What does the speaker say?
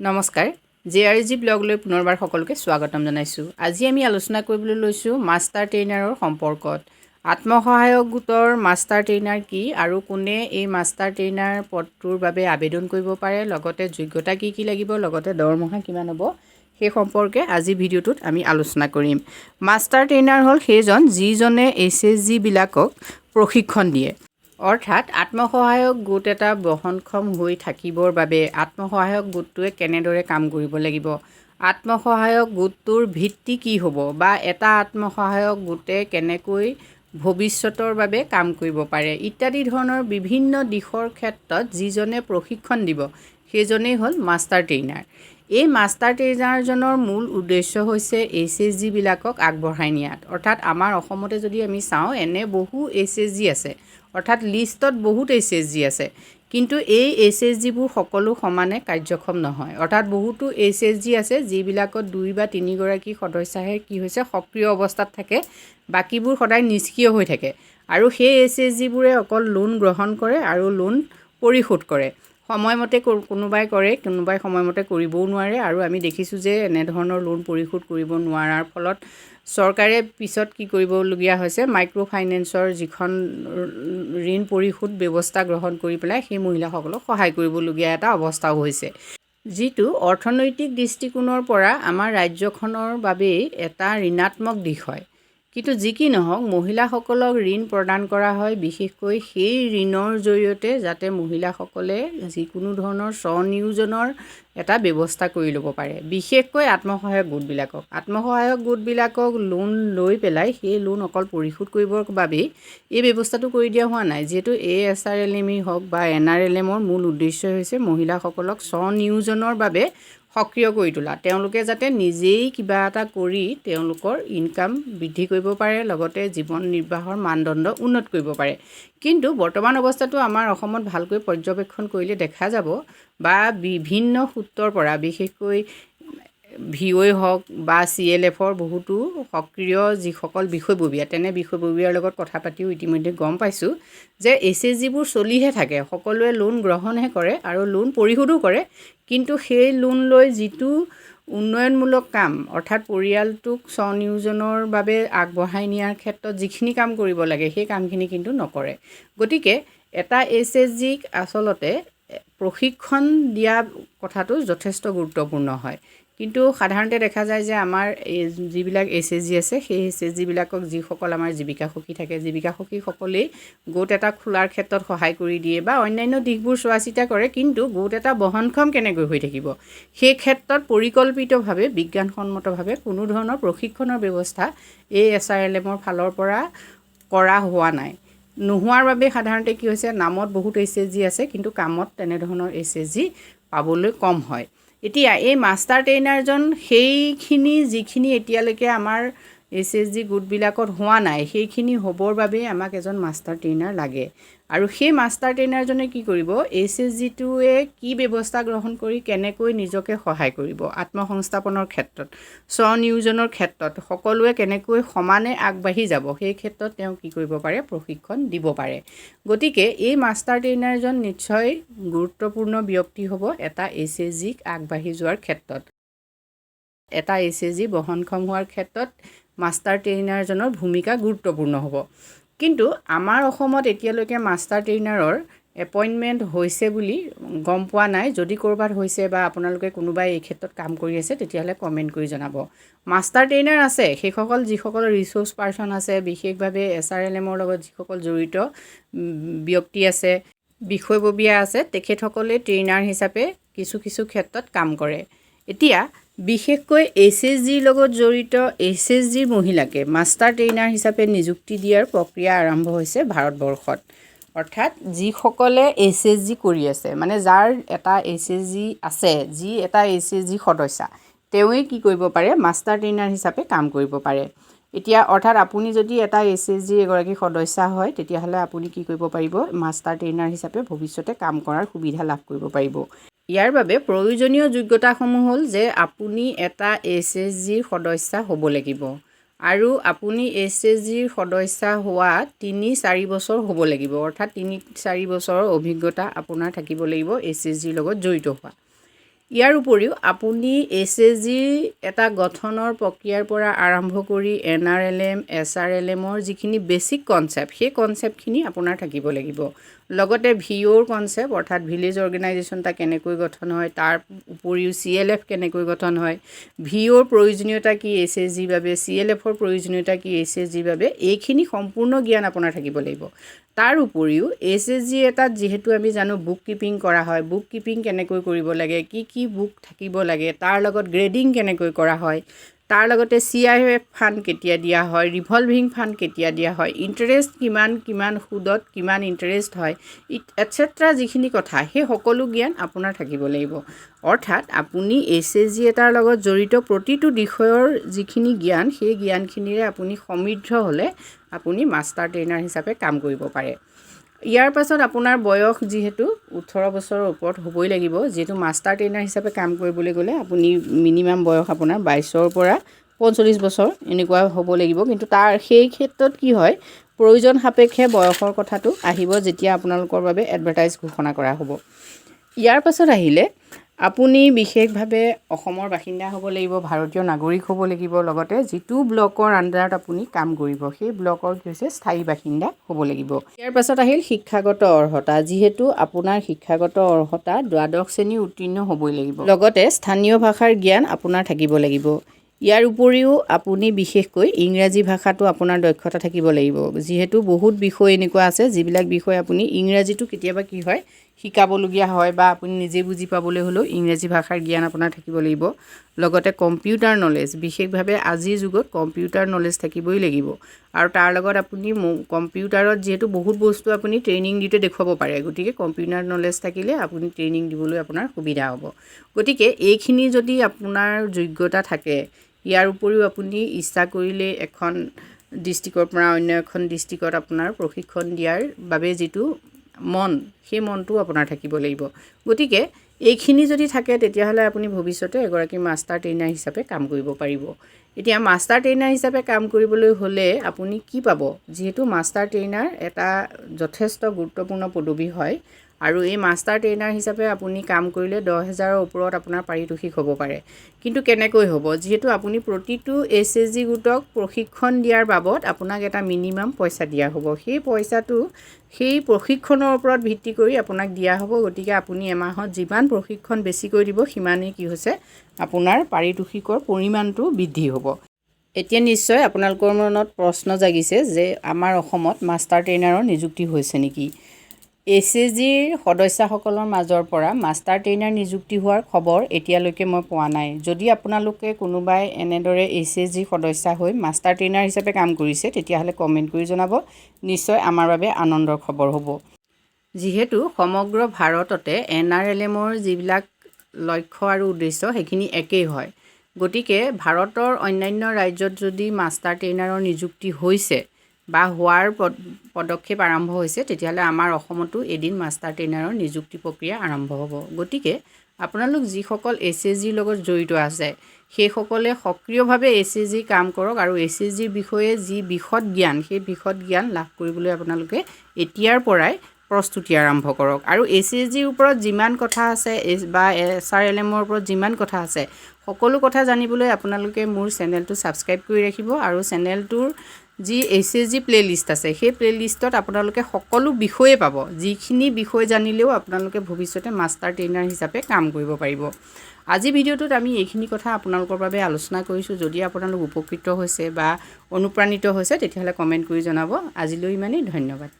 নমস্কাৰ JRG ব্লগলৈ পুনৰবাৰ সকলোকে স্বাগতম জনাইছোঁ। আজি আমি আলোচনা কৰিবলৈ লৈছোঁ মাষ্টাৰ ট্ৰেইনাৰৰ সম্পৰ্কত। আত্মসহায়ক গোটৰ মাষ্টাৰ ট্ৰেইনাৰ কি আৰু কোনে এই মাষ্টাৰ ট্ৰেইনাৰ পদটোৰ বাবে আবেদন কৰিব পাৰে, লগতে যোগ্যতা কি লাগিব, লগতে দৰমহা কিমান হ'ব, সেই সম্পৰ্কে আজি ভিডিঅ'টোত আমি আলোচনা কৰিম। মাষ্টাৰ ট্ৰেইনাৰ হ'ল সেইজন যিজনে SHG বিলাকক প্ৰশিক্ষণ দিয়ে। অৰ্থাৎ আত্মসহায়ক গোট এটা বহনক্ষম হৈ থাকিবৰ বাবে আত্মসহায়ক গোটটোৱে কেনেদৰে কাম কৰিব লাগিব, আত্মসহায়ক গোটটোৰ ভিত্তি কি হ'ব, বা এটা আত্মসহায়ক গোটে কেনেকৈ ভৱিষ্যতৰ বাবে কাম কৰিব পাৰে ইত্যাদি ধৰণৰ বিভিন্ন দিশৰ ক্ষেত্ৰত যিজনে প্ৰশিক্ষণ দিব সেইজনেই হ'ল মাষ্টাৰ ট্ৰেইনাৰ। এই মাষ্টাৰ ট্ৰেইনাৰজনৰ মূল উদ্দেশ্য হৈছে SHG বিলাকক আগবঢ়াই নিয়াত। অৰ্থাৎ আমাৰ অসমতে যদি আমি চাওঁ এনে বহু SHG আছে, অৰ্থাৎ লিষ্টত বহুত SHG আছে, কিন্তু এই SHGবোৰ সকলো সমানে কাৰ্যক্ষম নহয়। অৰ্থাৎ বহুতো SHG আছে যিবিলাকত 2 বা 3 গৰাকী সদস্যহে কি হৈছে সক্ৰিয় অৱস্থাত থাকে, বাকীবোৰ সদায় নিষ্ক্ৰিয় হৈ থাকে। আৰু সেই SHGবোৰে অকল লোন গ্ৰহণ কৰে আৰু লোন পৰিশোধ কৰে। সময়মতে কোনোবাই কৰে, কোনোবাই সময়মতে কৰিবও নোৱাৰে। আৰু আমি দেখিছোঁ যে এনেধৰণৰ লোন পৰিশোধ কৰিব নোৱাৰাৰ ফলত চৰকাৰে পিছত কি কৰিবলগীয়া হৈছে, মাইক্ৰ' ফাইনেন্সৰ যিখন ঋণ পৰিশোধ ব্যৱস্থা গ্ৰহণ কৰি পেলাই সেই মহিলাসকলক সহায় কৰিবলগীয়া এটা অৱস্থাও হৈছে, যিটো অৰ্থনৈতিক দৃষ্টিকোণৰ পৰা আমাৰ ৰাজ্যখনৰ বাবেই এটা ঋণাত্মক দিশ হয়। কিন্তু যি কি নহওক, মহিলাসকলক ঋণ প্ৰদান কৰা হয় বিশেষকৈ সেই ঋণৰ জৰিয়তে যাতে মহিলাসকলে যিকোনো ধৰণৰ স্বনিয়োজনৰ এটা ব্যৱস্থা কৰি ল'ব পাৰে। বিশেষকৈ আত্মসহায়ক গোটবিলাকক লোন লৈ পেলাই সেই লোন অকল পৰিশোধ কৰিবৰ বাবেই এই ব্যৱস্থাটো কৰি দিয়া হোৱা নাই। যিহেতু SRLM হওক বা NRLMৰ মূল উদ্দেশ্য হৈছে মহিলাসকলক স্বনিয়োজনৰ বাবে সক্ৰিয় কৰি তোলা, তেওঁলোকে যাতে নিজেই কিবা এটা কৰি তেওঁলোকৰ ইনকাম বৃদ্ধি কৰিব পাৰে, লগতে জীৱন নিৰ্বাহৰ মানদণ্ড উন্নত কৰিব পাৰে। কিন্তু বৰ্তমান অৱস্থাটো আমাৰ অসমত ভালকৈ পৰ্যবেক্ষণ কৰিলে দেখা যাব, বা বিভিন্ন সূত্ৰৰ পৰা বিশেষকৈ VOই হওক বা CLFৰ বহুতো সক্ৰিয় যিসকল বিষয়ববীয়া, তেনে বিষয়ববীয়াৰ লগত কথা পাতিও ইতিমধ্যে গম পাইছোঁ যে SHGবোৰ চলিহে থাকে, সকলোৱে লোন গ্ৰহণহে কৰে আৰু লোন পৰিশোধো কৰে, কিন্তু সেই লোন লৈ যিটো উন্নয়নমূলক কাম, অৰ্থাৎ পৰিয়ালটোক স্বনিয়োজনৰ বাবে আগবঢ়াই নিয়াৰ ক্ষেত্ৰত যিখিনি কাম কৰিব লাগে সেই কামখিনি কিন্তু নকৰে। গতিকে এটা SHGক আচলতে প্ৰশিক্ষণ দিয়া কথাটো যথেষ্ট গুৰুত্বপূৰ্ণ হয়। কিন্তু সাধাৰণতে দেখা যায় যে আমাৰ যিবিলাক SHG আছে সেই SHGবিলাকক যিসকল আমাৰ জীৱিকা সখী থাকে, জীৱিকা সখীসকলেই গোট এটা খোলাৰ ক্ষেত্ৰত সহায় কৰি দিয়ে বা অন্যান্য দিশবোৰ চোৱা চিতা কৰে, কিন্তু গোট এটা বহনক্ষম কেনেকৈ হৈ থাকিব সেই ক্ষেত্ৰত পৰিকল্পিতভাৱে বিজ্ঞানসন্মতভাৱে কোনো ধৰণৰ প্ৰশিক্ষণৰ ব্যৱস্থা এই SRLMৰ ফালৰ পৰা কৰা হোৱা নাই। নোহোৱাৰ বাবে সাধাৰণতে কি হৈছে, নামত বহুত SHG আছে কিন্তু কামত তেনেধৰণৰ SHG পাবলৈ কম হয়। এতিয়া এই মাষ্টাৰ ট্ৰেইনাৰজন সেইখিনি যিখিনি এতিয়ালৈকে আমাৰ SHG গোটবিলাকত হোৱা নাই সেইখিনি হ'বৰ বাবেই আমাক এজন মাষ্টাৰ ট্ৰেইনাৰ লাগে। আৰু সেই মাষ্টাৰ ট্ৰেইনাৰজনে কি কৰিব, SHGটোৱে কি ব্যৱস্থা গ্ৰহণ কৰি কেনেকৈ নিজকে সহায় কৰিব, আত্মসংস্থাপনৰ ক্ষেত্ৰত, স্বনিয়োজনৰ ক্ষেত্ৰত সকলোৱে কেনেকৈ সমানে আগবাঢ়ি যাব সেই ক্ষেত্ৰত তেওঁ কি কৰিব পাৰে, প্ৰশিক্ষণ দিব পাৰে। গতিকে এই মাষ্টাৰ ট্ৰেইনাৰজন নিশ্চয় গুৰুত্বপূৰ্ণ ব্যক্তি হ'ব এটা SHGক আগবাঢ়ি যোৱাৰ ক্ষেত্ৰত। এটা SHG বহনক্ষম হোৱাৰ ক্ষেত্ৰত মাষ্টাৰ ট্ৰেইনাৰজনৰ ভূমিকা গুৰুত্বপূৰ্ণ হ'ব। কিন্তু আমাৰ অসমত এতিয়ালৈকে মাষ্টাৰ ট্ৰেইনাৰৰ এপইণ্টমেণ্ট হৈছে বুলি গম পোৱা নাই। যদি ক'ৰবাত হৈছে বা আপোনালোকে কোনোবাই এই ক্ষেত্ৰত কাম কৰি আছে তেতিয়াহ'লে কমেণ্ট কৰি জনাব। মাষ্টাৰ ট্ৰেইনাৰ আছে, সেইসকল যিসকল ৰিচোৰ্চ পাৰ্চন আছে, বিশেষভাৱে SRLMৰ লগত যিসকল জড়িত ব্যক্তি আছে, বিষয়ববীয়া আছে, তেখেতসকলে ট্ৰেইনাৰ হিচাপে কিছু ক্ষেত্ৰত কাম কৰে। এতিয়া বিশেষকৈ SHGৰ লগত জড়িত SHG মহিলাকে মাষ্টাৰ ট্ৰেইনাৰ হিচাপে নিযুক্তি দিয়াৰ প্ৰক্ৰিয়া আৰম্ভ হৈছে ভাৰতবৰ্ষত। অৰ্থাৎ যিসকলে SHG কৰি আছে, মানে যাৰ এটা SHG আছে, যি এটা SHG সদস্যা, তেওঁৱেই কি কৰিব পাৰে, মাষ্টাৰ ট্ৰেইনাৰ হিচাপে কাম কৰিব পাৰে। এতিয়া অৰ্থাৎ আপুনি যদি এটা SHG এগৰাকী সদস্যা হয় তেতিয়াহ'লে আপুনি কি কৰিব পাৰিব, মাষ্টাৰ ট্ৰেইনাৰ হিচাপে ভৱিষ্যতে কাম কৰাৰ সুবিধা লাভ কৰিব পাৰিব। ইয়াৰ বাবে প্ৰয়োজনীয় যোগ্যতাসমূহ হ'ল যে আপুনি এটা SHGৰ সদস্যা হ'ব লাগিব আৰু আপুনি SHGৰ সদস্যা হোৱা 3-4 বছৰ হ'ব লাগিব। অৰ্থাৎ 3-4 বছৰৰ অভিজ্ঞতা আপোনাৰ থাকিব লাগিব SHGৰ লগত জড়িত হোৱা। ইয়াৰ উপৰিও আপুনি SHG এটা গঠনৰ প্ৰক্ৰিয়াৰ পৰা আৰম্ভ কৰি NRLM SRLMৰ যিখিনি বেছিক কনসেপ্ট সেই কনসেপ্টখিনি আপোনাৰ থাকিব লাগিব লগতে VOৰ কনসেপ্ট অৰ্থাৎ ভিলেজ অৰ্গেনাইজেশ্যনটা কেনেকৈ গঠন হয় তাৰ উপৰিও CLF কেনেকৈ গঠন হয় VOৰ প্ৰয়োজনীয়তা কি SHG বাবে CLFৰ প্ৰয়োজনীয়তা কি SHG বাবে এইখিনি সম্পূৰ্ণ জ্ঞান আপোনাৰ থাকিব লাগিব তাৰ উপৰিও SHG এটাত যেহেতু আমি জানো বুক কিপিং কৰা হয় বুক কিপিং কেনেকৈ কৰিব লাগে কি বুক থাকিব লাগে তাৰ লগত গ্ৰেডিং কেনেকৈ কৰা হয় তাৰ লগতে CIF ফান্ড কেতিয়া দিয়া হয় ৰিভলভিং ফান্ড কেতিয়া দিয়া হয় ইন্টাৰেষ্ট কিমান সুদত কিমান ইন্টাৰেষ্ট হয় এটসেট্ৰা যিখিনি কথা সেই সকলো জ্ঞান আপোনাৰ থাকিব লাগিব অৰ্থাৎ আপুনি SHG এটাৰ লগত জড়িত প্ৰতিটো বিষয়ৰ যিখিনি জ্ঞান সেই জ্ঞানখিনিৰে আপুনি সমৃদ্ধ হ'লে আপুনি মাষ্টাৰ ট্ৰেইনাৰ হিচাপে কাম কৰিব পাৰে ইয়াৰ পাছত আপোনাৰ বয়স যেহেতু 18 বছৰৰ ওপৰত হ'বই লাগিব যেহেতু মাষ্টাৰ ট্ৰেইনাৰ হিচাপে কাম কৰিবলৈ গ'লে আপুনি মিনিমাম বয়স আপোনাৰ 22ৰ পৰা 45 বছৰ এনেকুৱা হ'ব লাগিব কিন্তু তাৰ সেই ক্ষেত্ৰত কি হয় প্ৰয়োজন সাপেক্ষে বয়সৰ কথাটো আহিব যেতিয়া আপোনালোকৰ বাবে এডভাৰটাইজ ঘোষণা কৰা হ'ব ইয়াৰ পাছত আহিলে আপুনি বিশেষভাৱে অসমৰ বাসিন্দা হ'ব লাগিব ভাৰতীয় নাগৰিক হ'ব লাগিব লগতে যিটো ব্লকৰ আন্ডাৰত আপুনি কাম কৰিব সেই ব্লকৰ কি হৈছে স্থায়ী বাসিন্দা হ'ব লাগিব ইয়াৰ পাছত আহিল শিক্ষাগত অৰ্হতা যেহেতু আপোনাৰ শিক্ষাগত অৰ্হতা দ্বাদশ শ্ৰেণী উত্তীৰ্ণ হ'বই লাগিব লগতে স্থানীয় ভাষাৰ জ্ঞান আপোনাৰ থাকিব লাগিব ইয়াৰ উপৰিও আপুনি বিশেষকৈ ইংৰাজী ভাষাটো আপোনাৰ দক্ষতা থাকিব লাগিব যেহেতু বহুত বিষয় এনেকুৱা আছে যিবিলাক বিষয় আপুনি ইংৰাজীটো কেতিয়াবা কি হয় শিকাবলগীয়া হয় বা আপুনি নিজে বুজি পাবলৈ হলেও ইংৰাজী ভাষাৰ জ্ঞান আপোনাৰ থাকিব লাগিব লগতে কম্পিউটাৰ নলেজ বিশেষভাৱে আজিৰ যুগত কম্পিউটাৰ নলেজ থাকিবই লাগিব আৰু তাৰ লগত আপুনি কম্পিউটাৰত যেহেতু বহুত বস্তু আপুনি ট্ৰেইনিং দিতে দেখুৱাব পাৰে গতিকে কম্পিউটাৰ নলেজ থাকিলে আপুনি ট্ৰেইনিং দিবলৈ আপোনাৰ সুবিধা হ'ব গতিকে এইখিনি যদি আপোনাৰ যোগ্যতা থাকে ইয়াৰ উপৰিও আপুনি ইচ্ছা কৰিলে এখন ডিস্ট্ৰিক্টৰ পৰা অন্য এখন ডিস্ট্ৰিক্টত আপোনাৰ প্ৰশিক্ষণ দিয়াৰ বাবে যেটো মন সেই মনটো আপোনাৰ থাকিব লাগিব গতিকে এইখিনি যদি থাকে তেতিয়াহলে আপুনি ভৱিষ্যতে এগৰাকী মাষ্টাৰ ট্ৰেইনাৰ হিচাপে কাম কৰিব পাৰিব এতিয়া মাষ্টাৰ ট্ৰেইনাৰ হিচাপে কাম কৰিবলৈ হলে আপুনি কি পাব যেহেতু মাষ্টাৰ ট্ৰেইনাৰ এটা যথেষ্ট গুৰুত্বপূৰ্ণ পদবী হয় আৰু এই মাষ্টাৰ ট্ৰেইনাৰ হিচাপে আপুনি কাম কৰিলে 10,000ৰ ওপৰত আপোনাৰ পাৰিতোষিক হ'ব পাৰে কিন্তু কেনেকৈ হ'ব যেহেতু আপুনি প্ৰতিটো SHG গোটক প্ৰশিক্ষণ দিয়াৰ বাবদ আপোনাক এটা মিনিমাম পইচা দিয়া হ'ব সেই পইচাটো সেই প্ৰশিক্ষণৰ ওপৰত ভিত্তি কৰি আপোনাক দিয়া হ'ব গতিকে আপুনি এমাহত যিমান প্ৰশিক্ষণ বেছিকৈ দিব সিমানেই কি হৈছে আপোনাৰ পাৰিতোষিকৰ পৰিমাণটো বৃদ্ধি হ'ব এতিয়া নিশ্চয় আপোনালোকৰ মনত প্ৰশ্ন জাগিছে যে আমাৰ অসমত মাষ্টাৰ ট্ৰেইনাৰৰ নিযুক্তি হৈছে নেকি SHGৰ সদস্যসকলৰ মাজৰ পৰা মাষ্টাৰ ট্ৰেইনাৰ নিযুক্তি হোৱাৰ খবৰ এতিয়ালৈকে মই পোৱা নাই যদি আপোনালোকে কোনোবাই এনেদৰে SHG সদস্য হৈ মাষ্টাৰ ট্ৰেইনাৰ হিচাপে কাম কৰিছে তেতিয়াহলে কমেন্ট কৰি জনাব নিশ্চয় আমাৰ বাবে আনন্দৰ খবৰ হ'ব যেহেতু সমগ্ৰ ভাৰততে NRLMৰ যিবিলাক লক্ষ্য আৰু উদ্দেশ্য সেইখিনি একেই হয় গতিকে ভাৰতৰ অন্যান্য ৰাজ্যত যদি মাষ্টাৰ ট্ৰেইনাৰৰ নিযুক্তি হৈছে বা হোৱাৰ পদক্ষেপ আৰম্ভ হৈছে তেতিয়াহলে আমাৰ অসমতো এদিন মাষ্টাৰ ট্ৰেইনাৰৰ নিযুক্তি প্ৰক্ৰিয়া আৰম্ভ হ'ব গতিকে আপোনালোক যিসকল SHGৰ লগত জড়িত আছে সেইসকলে সক্ৰিয়ভাৱে SHG কাম কৰক আৰু SHGৰ বিষয়ে যি বিশদ জ্ঞান সেই বিশদ জ্ঞান লাভ কৰিবলৈ আপোনালোকে এতিয়াৰ পৰাই প্ৰস্তুতি আৰম্ভ কৰক আৰু SHGৰ ওপৰত যিমান কথা আছে বা SRLMৰ ওপৰত যিমান কথা আছে সকলো কথা জানিবলৈ আপোনালোকে মোৰ চেনেলটো সাবস্ক্ৰাইব কৰি ৰাখিব আৰু চেনেলটোৰ যি SHG প্লেলিষ্ট আছে সেই প্লেলিষ্টত আপোনালোকে সকলো বিষয়ে পাব যিখিনি বিষয় জানিলেও আপোনালোকে ভৱিষ্যতে মাষ্টাৰ ট্ৰেইনাৰ হিচাপে কাম কৰিব পাৰিব আজি ভিডিঅ'টোত আমি এইখিনি কথা আপোনালোকৰ বাবে আলোচনা কৰিছো যদি আপোনালোক উপকৃত হৈছে বা অনুপ্ৰাণিত হৈছে তেতিয়াহলে কমেন্ট কৰি জনাব আজিলৈ ইমানেই ধন্যবাদ